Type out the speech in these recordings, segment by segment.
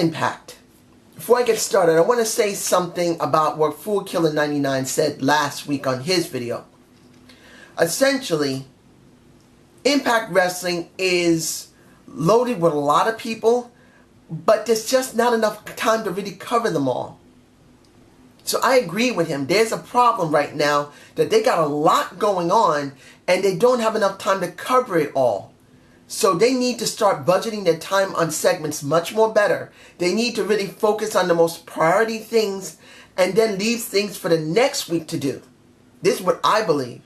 Impact. Before I get started, I want to say something about what Fool Killer 99 said last week on his video. Essentially, Impact Wrestling is loaded with a lot of people, but there's just not enough time to really cover them all. So I agree with him. There's a problem right now that they got a lot going on and they don't have enough time to cover it all. So they need to start budgeting their time on segments much more better. They need to really focus on the most priority things and then leave things for the next week to do. This is what I believe.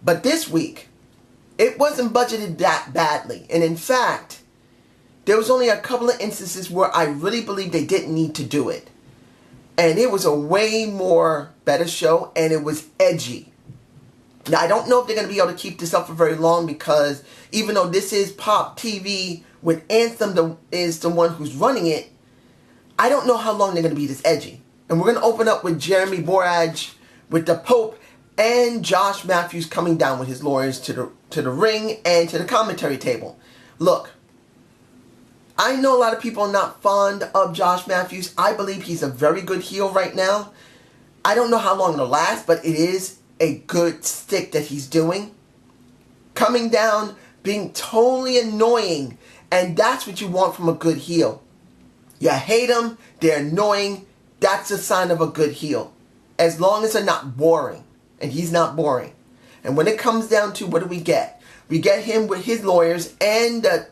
But this week, it wasn't budgeted that badly. And in fact, there was only a couple of instances where I really believe they didn't need to do it. And it was a way more better show, and it was edgy. Now, I don't know if they're going to be able to keep this up for very long because even though this is Pop TV, with Anthem is the one who's running it, I don't know how long they're going to be this edgy. And we're going to open up with Jeremy Borage, with the Pope, and Josh Matthews coming down with his lawyers to the ring and to the commentary table. Look, I know a lot of people are not fond of Josh Matthews. I believe he's a very good heel right now. I don't know how long it'll last, but it is a good stick that he's doing. Coming down, being totally annoying, and that's what you want from a good heel. You hate them, they're annoying, that's a sign of a good heel. As long as they're not boring, and he's not boring. And when it comes down to what do we get? We get him with his lawyers and the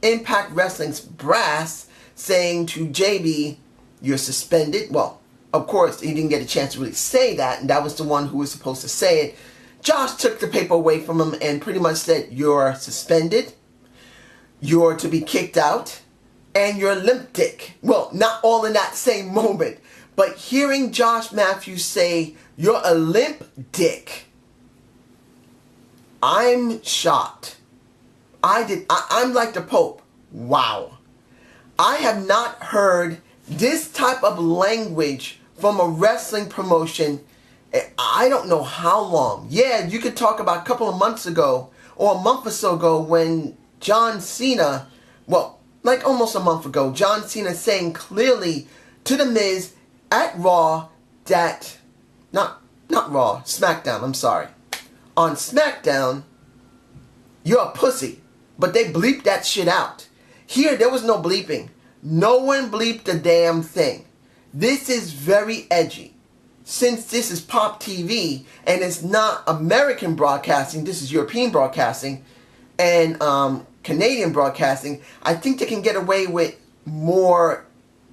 Impact Wrestling's brass saying to JB, you're suspended. Well, of course, he didn't get a chance to really say that, and that was the one who was supposed to say it. Josh took the paper away from him and pretty much said, you're suspended, you're to be kicked out, and you're limp dick. Well, not all in that same moment, but hearing Josh Matthews say, you're a limp dick, I'm shocked. I'm like the Pope. Wow. I have not heard this type of language from a wrestling promotion. I don't know how long. Yeah, you could talk about a couple of months ago or a month or so ago when John Cena, well, like almost a month ago, John Cena saying clearly to The Miz at Raw that, not Raw, SmackDown, I'm sorry. On SmackDown, you're a pussy. But they bleeped that shit out. Here, there was no bleeping. No one bleeped a damn thing. This is very edgy. Since this is Pop TV, and it's not American broadcasting, this is European broadcasting, and Canadian broadcasting, I think they can get away with more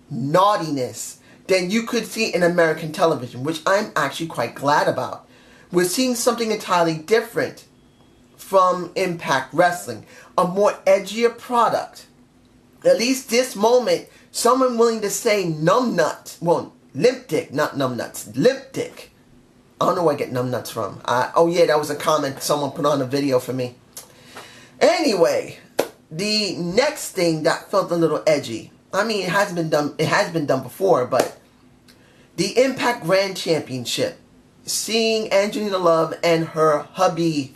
naughtiness than you could see in American television, which I'm actually quite glad about. We're seeing something entirely different from Impact Wrestling. A more edgier product. At least this moment, someone willing to say numbnut. Well, limp dick, not numbnuts. Limp dick. I don't know where I get numbnuts from. Oh yeah, that was a comment someone put on a video for me. Anyway, the next thing that felt a little edgy. I mean, it has been done before, but the Impact Grand Championship. Seeing Angelina Love and her hubby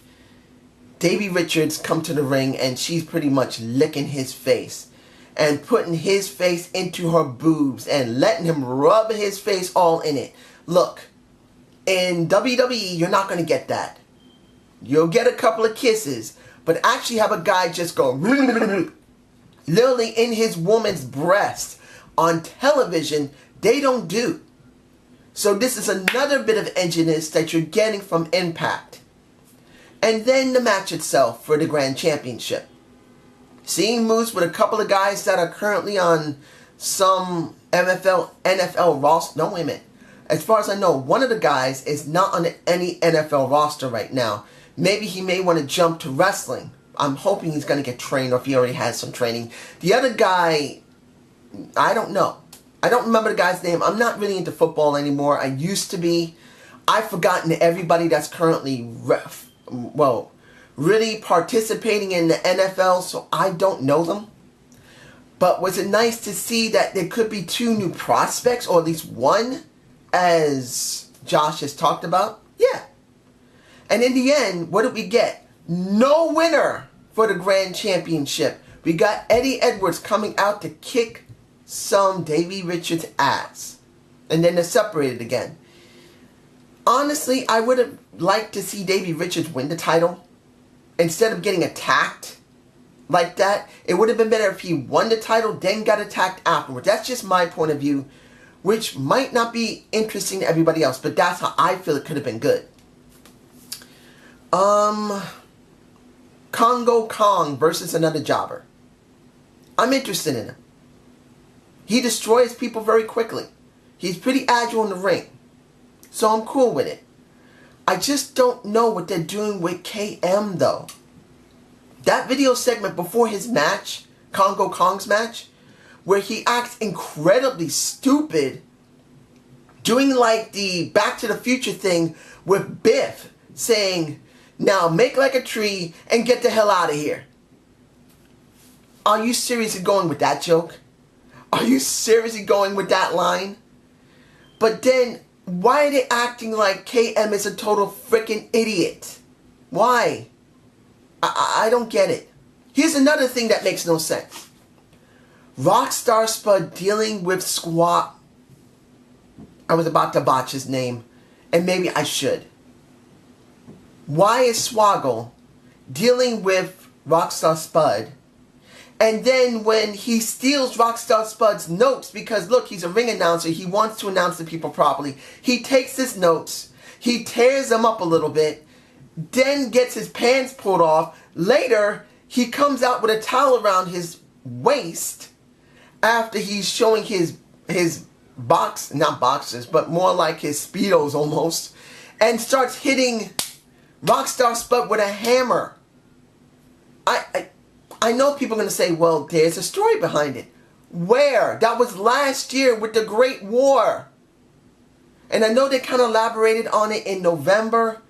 Davey Richards come to the ring, and she's pretty much licking his face and putting his face into her boobs and letting him rub his face all in it. Look, in WWE, you're not going to get that. You'll get a couple of kisses, but actually have a guy just go literally in his woman's breast on television, they don't do. So this is another bit of edginess that you're getting from Impact. And then the match itself for the Grand Championship. Seeing Moose with a couple of guys that are currently on some NFL roster. No, wait a minute. As far as I know, one of the guys is not on any NFL roster right now. Maybe he may want to jump to wrestling. I'm hoping he's going to get trained, or if he already has some training. The other guy, I don't know. I don't remember the guy's name. I'm not really into football anymore. I used to be. I've forgotten everybody that's currently really participating in the NFL, so I don't know them. But was it nice to see that there could be two new prospects, or at least one, as Josh has talked about? Yeah. And in the end, what did we get? No winner for the Grand Championship. We got Eddie Edwards coming out to kick some Davey Richards ads. And then they're separated again. Honestly, I would have liked to see Davey Richards win the title. Instead of getting attacked like that. It would have been better if he won the title, then got attacked afterwards. That's just my point of view, which might not be interesting to everybody else, but that's how I feel it could have been good. Congo Kong versus another jobber. I'm interested in him. He destroys people very quickly. He's pretty agile in the ring. So I'm cool with it. I just don't know what they're doing with KM though. That video segment before his match, Congo Kong's match, where he acts incredibly stupid, doing like the Back to the Future thing with Biff saying, "Now make like a tree and get the hell out of here." Are you seriously going with that joke? Are you seriously going with that line? But then, why are they acting like KM is a total freaking idiot? Why? I don't get it. Here's another thing that makes no sense. Rockstar Spud dealing with Squat. I was about to botch his name, and maybe I should. Why is Swoggle dealing with Rockstar Spud? And then when he steals Rockstar Spud's notes, because look, he's a ring announcer, he wants to announce the people properly. He takes his notes, he tears them up a little bit, then gets his pants pulled off. Later, he comes out with a towel around his waist after he's showing his not boxers, but more like his Speedos almost, and starts hitting Rockstar Spud with a hammer. I know people are going to say, well, there's a story behind it. Where? That was last year with the Great War. And I know they kind of elaborated on it in November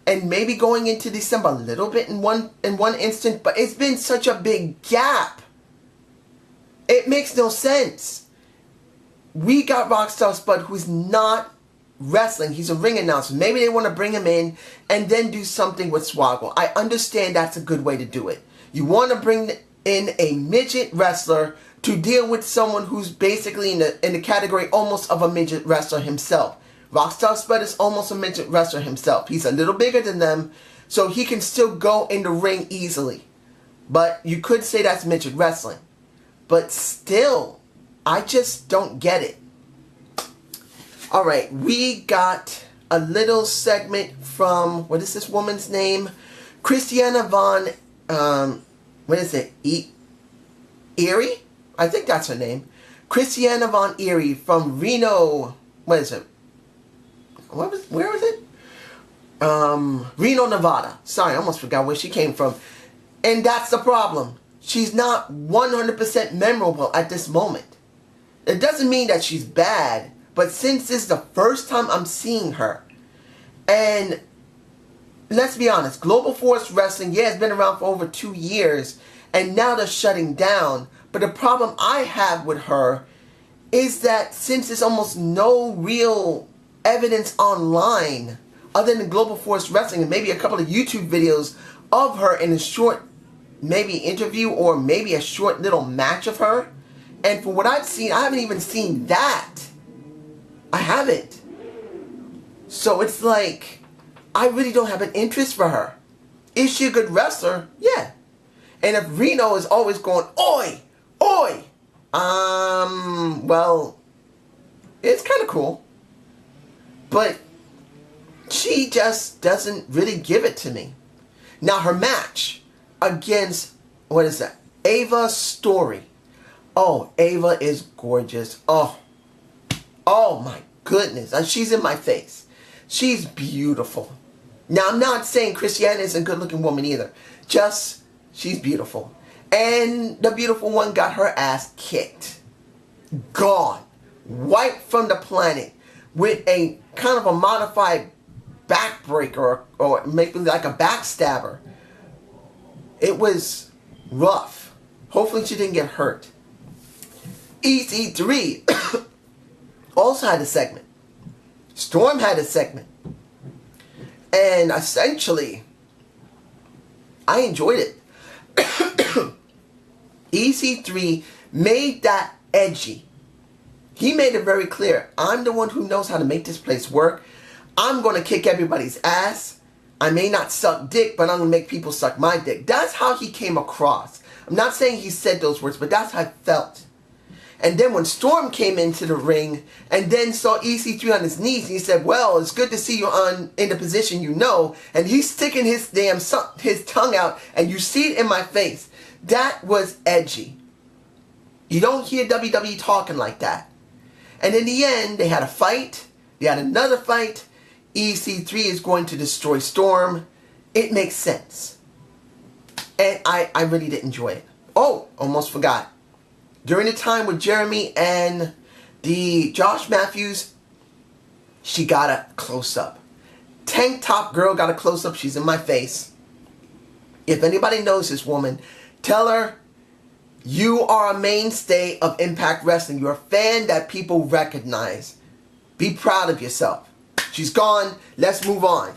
and maybe going into December a little bit in one instant, but it's been such a big gap. It makes no sense. We got Rockstar Spud, who's not wrestling. He's a ring announcer. Maybe they want to bring him in and then do something with Swoggle. I understand that's a good way to do it. You want to bring in a midget wrestler to deal with someone who's basically in the category almost of a midget wrestler himself. Rockstar Spud is almost a midget wrestler himself. He's a little bigger than them, so he can still go in the ring easily. But you could say that's midget wrestling. But still, I just don't get it. Alright, we got a little segment from, what is this woman's name? Christiana Von, what is it? Erie? I think that's her name. Christiana Von Erie from Reno, what is it? Where was it? Reno, Nevada. Sorry, I almost forgot where she came from. And that's the problem. She's not 100% memorable at this moment. It doesn't mean that she's bad, but since this is the first time I'm seeing her, and let's be honest, Global Force Wrestling, yeah, it's been around for over 2 years, and now they're shutting down. But the problem I have with her is that since there's almost no real evidence online other than Global Force Wrestling and maybe a couple of YouTube videos of her in a short maybe interview or maybe a short little match of her, and for what I've seen, I haven't even seen that. I haven't. So it's like, I really don't have an interest for her. Is she a good wrestler? Yeah. And if Reno is always going, oi, oi, well, it's kind of cool. But she just doesn't really give it to me. Now her match against, what is that? Ava Story. Oh, Ava is gorgeous. Oh my goodness. She's in my face. She's beautiful. Now I'm not saying Christiana is a good looking woman either. Just, she's beautiful. And the beautiful one got her ass kicked. Gone. Wiped from the planet. With a kind of a modified backbreaker or maybe like a backstabber. It was rough. Hopefully she didn't get hurt. EC3 also had a segment. Storm had a segment. And essentially, I enjoyed it. EC3 made that edgy. He made it very clear, I'm the one who knows how to make this place work. I'm going to kick everybody's ass. I may not suck dick, but I'm going to make people suck my dick. That's how he came across. I'm not saying he said those words, but that's how I felt. And then when Storm came into the ring and then saw EC3 on his knees, he said, well, it's good to see you in the position you know. And he's sticking his tongue out, and you see it in my face. That was edgy. You don't hear WWE talking like that. And in the end, they had a fight. They had another fight. EC3 is going to destroy Storm. It makes sense. And I really did enjoy it. Oh, almost forgot. During the time with Jeremy and the Josh Matthews, she got a close-up. Tank top girl got a close-up. She's in my face. If anybody knows this woman, tell her you are a mainstay of Impact Wrestling. You're a fan that people recognize. Be proud of yourself. She's gone. Let's move on.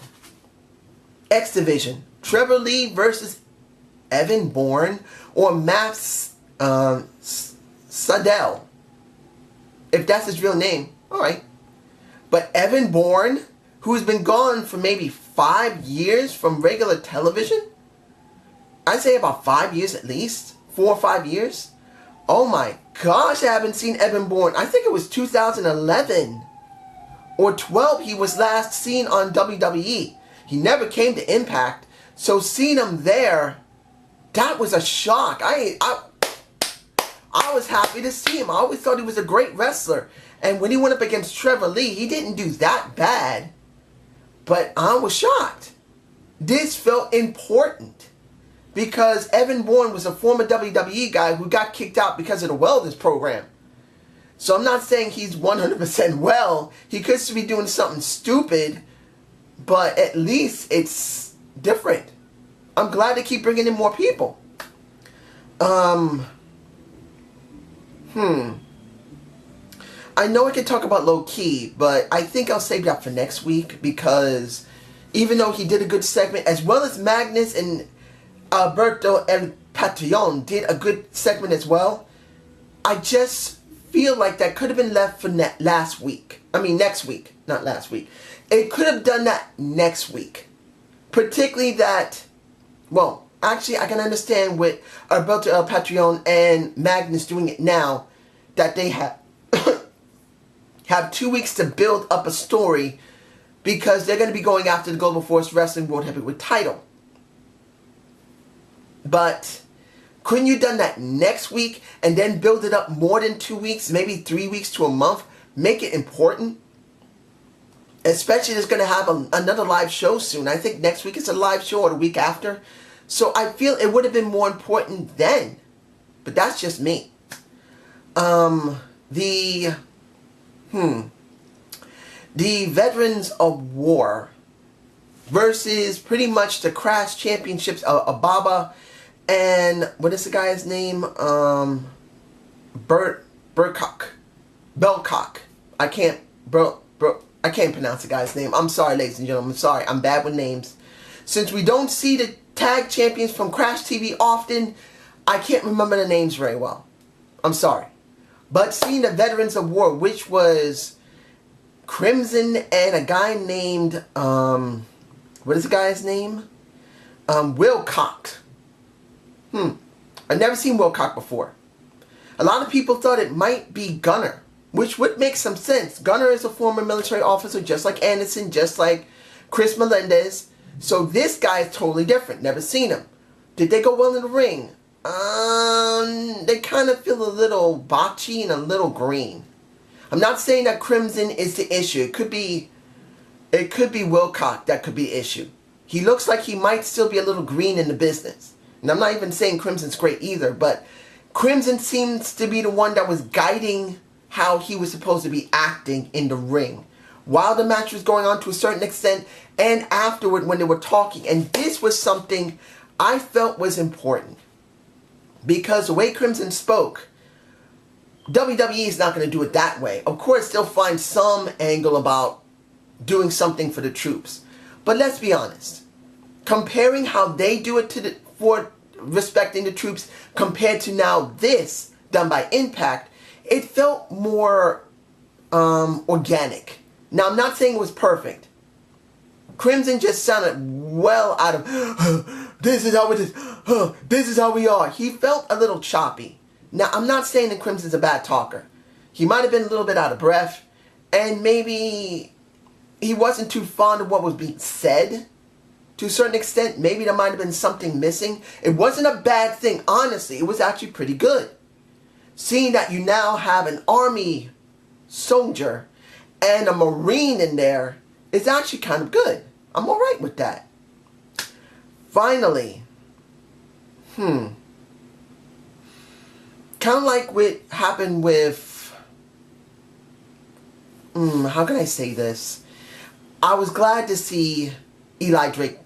X Division. Trevor Lee versus Evan Bourne or Matt Sydal. If that's his real name. Alright. But Evan Bourne, who's been gone for maybe 5 years from regular television. I'd say about 5 years at least. 4 or 5 years. Oh my gosh, I haven't seen Evan Bourne. I think it was 2011 or 12 he was last seen on WWE. He never came to Impact. So seeing him there, that was a shock. I was happy to see him. I always thought he was a great wrestler. And when he went up against Trevor Lee, he didn't do that bad. But I was shocked. This felt important. Because Evan Bourne was a former WWE guy who got kicked out because of the wellness program. So I'm not saying he's 100% well. He could still be doing something stupid. But at least it's different. I'm glad they keep bringing in more people. I know I could talk about Low Key, but I think I'll save that for next week. Because even though he did a good segment, as well as Magnus and Alberto El Patron did a good segment as well, I just feel like that could have been left for next week. Not last week. It could have done that next week. Particularly that, well, actually I can understand with Alberto El Patron and Magnus doing it now, that they have 2 weeks to build up a story because they're going to be going after the Global Force Wrestling World Heavyweight title. But couldn't you have done that next week and then build it up more than 2 weeks, maybe 3 weeks to a month? Make it important. Especially it's going to have another live show soon. I think next week is a live show or the week after. So I feel it would have been more important then. But that's just me. The Veterans of War versus pretty much the Crash Championships of Ababa and what is the guy's name? Belcock. I can't pronounce the guy's name. I'm sorry, ladies and gentlemen. I'm sorry. I'm bad with names. Since we don't see the tag champions from Crash TV often, I can't remember the names very well. I'm sorry. But seeing the Veterans of War, which was Crimson and a guy named, what is the guy's name? Wilcox. I've never seen Wilcox before. A lot of people thought it might be Gunner, which would make some sense. Gunner is a former military officer, just like Anderson, just like Chris Melendez. So this guy is totally different. Never seen him. Did they go well in the ring? They kind of feel a little botchy and a little green. I'm not saying that Crimson is the issue. It could be Wilcox that could be the issue. He looks like he might still be a little green in the business. And I'm not even saying Crimson's great either, but Crimson seems to be the one that was guiding how he was supposed to be acting in the ring while the match was going on to a certain extent and afterward when they were talking. And this was something I felt was important because the way Crimson spoke, WWE is not going to do it that way. Of course, they'll find some angle about doing something for the troops. But let's be honest. Comparing how they do it for respecting the troops compared to now this done by Impact, it felt more organic. Now, I'm not saying it was perfect. Crimson just sounded well out of, this is how it is, this is how we are. He felt a little choppy. Now, I'm not saying that Crimson's a bad talker. He might have been a little bit out of breath, and maybe he wasn't too fond of what was being said. To a certain extent, maybe there might have been something missing. It wasn't a bad thing, honestly. It was actually pretty good. Seeing that you now have an army soldier and a Marine in there is actually kind of good. I'm alright with that. Finally, kind of like what happened with, how can I say this? I was glad to see Eli Drake.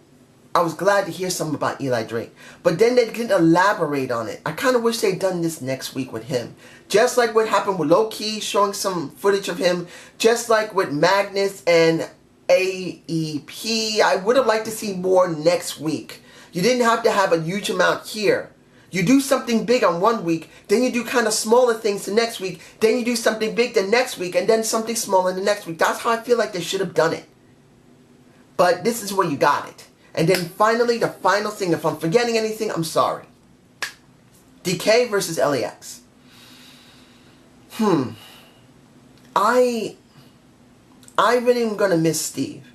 I was glad to hear something about Eli Drake. But then they didn't elaborate on it. I kind of wish they'd done this next week with him. Just like what happened with Low-Key, showing some footage of him. Just like with Magnus and AEP. I would have liked to see more next week. You didn't have to have a huge amount here. You do something big on one week, then you do kind of smaller things the next week, then you do something big the next week, and then something smaller the next week. That's how I feel like they should have done it. But this is where you got it. And then finally, the final thing, if I'm forgetting anything, I'm sorry. DK versus LAX. I really am going to miss Steve.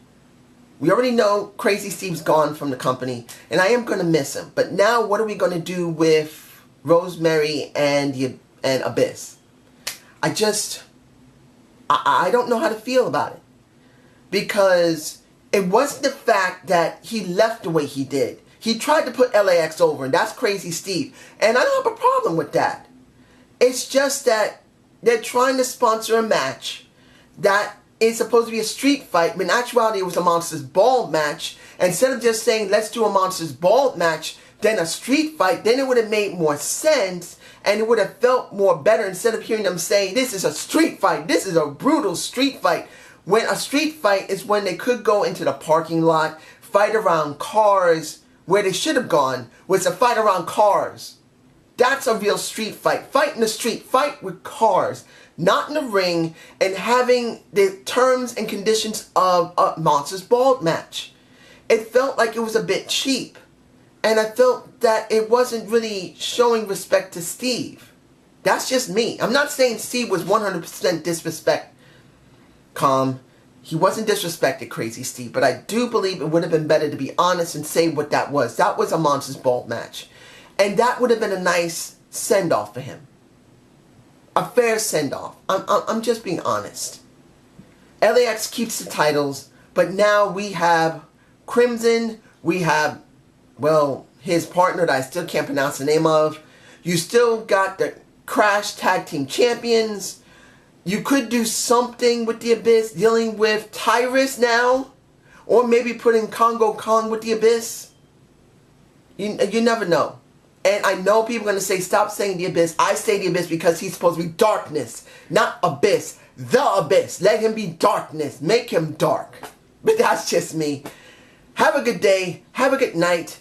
We already know Crazy Steve's gone from the company, and I am going to miss him. But now, what are we going to do with Rosemary and Abyss? I don't know how to feel about it. Because it wasn't the fact that he left the way he did. He tried to put LAX over, and that's Crazy Steve. And I don't have a problem with that. It's just that they're trying to sponsor a match that is supposed to be a street fight, but in actuality it was a Monsters Ball match. And instead of just saying, let's do a Monsters Ball match, then a street fight, then it would have made more sense, and it would have felt more better instead of hearing them say, this is a street fight, this is a brutal street fight. When a street fight is when they could go into the parking lot, fight around cars, where they should have gone was a fight around cars. That's a real street fight. Fight in the street, fight with cars, not in the ring, and having the terms and conditions of a Monsters Ball match. It felt like it was a bit cheap, and I felt that it wasn't really showing respect to Steve. That's just me. I'm not saying Steve was 100% disrespect. He wasn't disrespected, Crazy Steve, but I do believe it would have been better to be honest and say what that was. That was a Monsters Ball match. And that would have been a nice send-off for him. A fair send-off. I'm just being honest. LAX keeps the titles, but now we have Crimson, we have, well, his partner that I still can't pronounce the name of. You still got the Crash Tag Team Champions. You could do something with the Abyss, dealing with Tyrus now. Or maybe putting Congo Kong with the Abyss. You never know. And I know people are going to say, stop saying the Abyss. I say the Abyss because he's supposed to be darkness. Not Abyss. The Abyss. Let him be darkness. Make him dark. But that's just me. Have a good day. Have a good night.